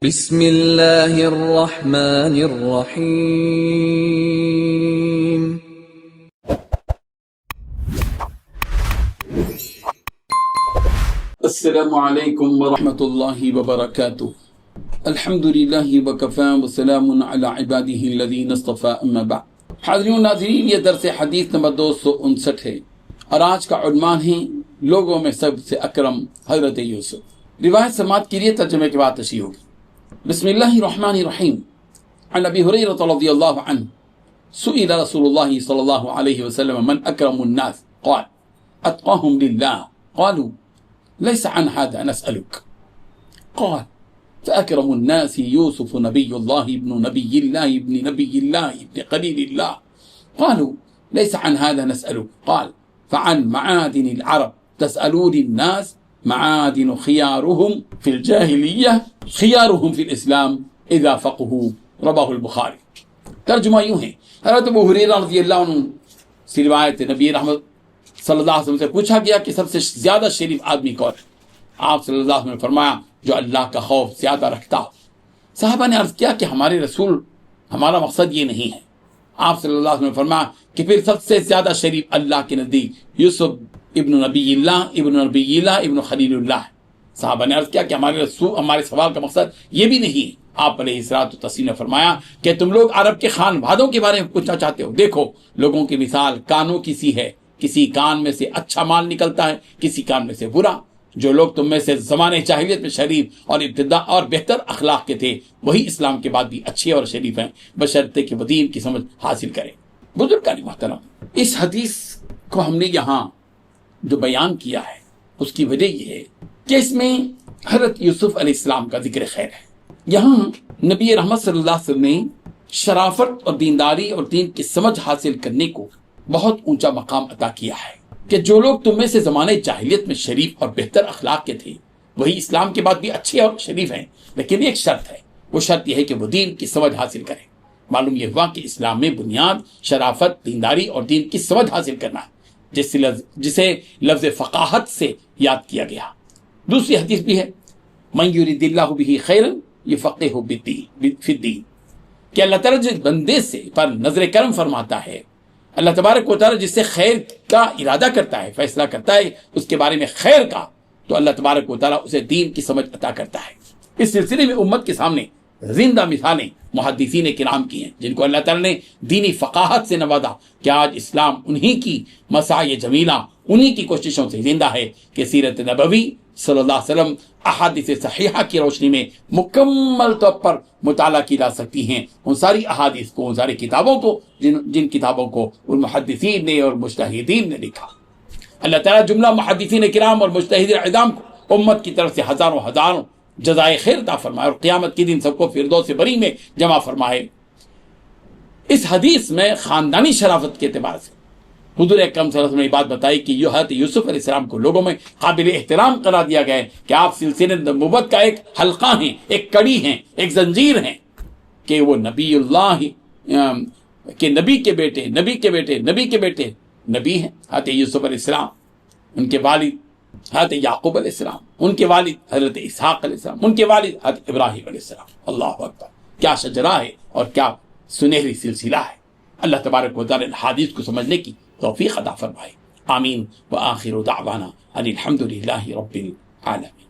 بسم اللہ الرحمن الرحیم۔ السلام علیکم ورحمۃ اللہ وبرکاتہ۔ الحمد للہ وکفی وسلام علی عبادہ الذین اصطفی، اما بعد۔ حاضرین و ناظرین، یہ درس حدیث نمبر 259 ہے اور آج کا عنوان ہے لوگوں میں سب سے اکرم حضرت یوسف۔ روایت سماعت کے لیے ترجمے کے بعد تشریح ہوگی۔ بسم اللہ الرحمن الرحیم۔ عن ابی ہریرہ رضی اللہ عنہ سئل رسول اللہ صلی اللہ علیہ وسلم من اکرم الناس قال اتقاهم للہ قالوا ليس عن هذا نسألك قال فأكرم الناس يوسف نبي الله ابن نبي الله ابن نبي الله ابن قليل الله قالوا ليس عن هذا نسألك قال فعن معادن العرب تسألون الناس معادن خيارهم في الجاهلية خيارهم في الإسلام إذا فقهوا، رواه البخاری۔ ترجمہ یوں ہے، حضرت ابو ہریرہ رضی اللہ عنہ سے روایت نبی رحمت صلی اللہ علیہ وسلم سے پوچھا گیا کہ سب سے زیادہ شریف آدمی کون ہے؟ آپ صلی اللہ علیہ وسلم نے فرمایا جو اللہ کا خوف زیادہ رکھتا ہو۔ صحابہ نے عرض کیا کہ ہمارے رسول، ہمارا مقصد یہ نہیں ہے۔ آپ صلی اللہ علیہ وسلم نے فرمایا کہ پھر سب سے زیادہ شریف اللہ کے نزدیک یوسف ابن نبی اللہ ابن نبی اللہ ابن خلیل اللہ۔ صحابہ نے عرض کیا کہ ہمارے سوال کا مقصد یہ بھی نہیں ہے۔ آپ علیہ الصلوۃ والتسلیم نے فرمایا کہ تم لوگ عرب کے خان بھادوں کے بارے میں پوچھنا چاہتے ہو؟ دیکھو لوگوں کی مثال کانوں کی سی ہے، کسی کان میں سے اچھا مال نکلتا ہے، کسی کان میں سے برا۔ جو لوگ تم میں سے زمانے جاہلیت میں شریف اور ابتدا اور بہتر اخلاق کے تھے وہی اسلام کے بعد بھی اچھے اور شریف ہیں، بشرطے کہ وہ دین کی سمجھ حاصل کریں۔ بزرگان محترم، اس حدیث کو ہم نے یہاں جو بیان کیا ہے اس کی وجہ یہ ہے کہ اس میں حضرت یوسف علیہ السلام کا ذکر خیر ہے۔ یہاں نبی رحمت صلی اللہ علیہ وسلم نے شرافت اور دینداری اور دین کی سمجھ حاصل کرنے کو بہت اونچا مقام عطا کیا ہے کہ جو لوگ تم میں سے زمانے جاہلیت میں شریف اور بہتر اخلاق کے تھے وہی اسلام کے بعد بھی اچھے اور شریف ہیں، لیکن ایک شرط ہے، وہ شرط یہ ہے کہ وہ دین کی سمجھ حاصل کریں۔ معلوم یہ ہوا کہ اسلام میں بنیاد شرافت، دینداری اور دین کی سمجھ حاصل کرنا ہے، جسے لفظ فقاہت سے یاد کیا گیا۔ دوسری حدیث بھی ہے، من یرید اللہ بہ خیرا یفقہہ فی الدین، کہ اللہ تعالیٰ جس بندے سے پر نظر کرم فرماتا ہے، اللہ تبارک و تعالیٰ جس سے خیر کا ارادہ کرتا ہے، فیصلہ کرتا ہے اس کے بارے میں خیر کا، تو اللہ تبارک و تعالیٰ اسے دین کی سمجھ عطا کرتا ہے۔ اس سلسلے میں امت کے سامنے زندہ مثالیں محدثین کرام کی ہیں جن کو اللہ تعالیٰ نے دینی فقاہت سے نوازا کہ آج اسلام انہی کی مساعی جمیلہ، انہی کی کوششوں سے زندہ ہے کہ سیرت نبوی صلی اللہ علیہ وسلم احادیث صحیحہ کی روشنی میں مکمل طور پر مطالعہ کی جا سکتی ہیں۔ ان ساری احادیث کو، ان ساری کتابوں کو جن کتابوں کو ان محدثین نے اور مجتہدین نے لکھا۔ اللہ تعالیٰ جملہ محدثین کرام اور مجتہدین اعظام کو امت کی طرف سے ہزاروں جزائے خیر عطا فرمائے اور قیامت کے دن سب کو فردوس بری میں جمع فرمائے۔ اس حدیث میں خاندانی شرافت کے اعتبار سے حضور اکرم صلی اللہ علیہ وسلم نے بات بتائی کہ حضرت یوسف علیہ السلام کو لوگوں میں قابل احترام قرار دیا گیا ہے کہ آپ سلسلے نبوت کا ایک حلقہ ہیں، ایک کڑی ہیں، ایک زنجیر ہیں، کہ وہ نبی اللہ کہ نبی کے بیٹے نبی ہیں حضرت یوسف علیہ السلام، ان کے والد حضرت یعقوب علیہ السلام، ان کے والد حضرت اسحاق علیہ السلام، ان کے والد حضرت ابراہیم علیہ السلام۔ اللہ اکبر، کیا شجرہ ہے اور کیا سنہری سلسلہ ہے۔ اللہ تبارک و تعالی حدیث کو سمجھنے کی توفیق عطا فرمائے۔ آمین۔ وآخر دعوانا ان الحمد للہ رب العالمین۔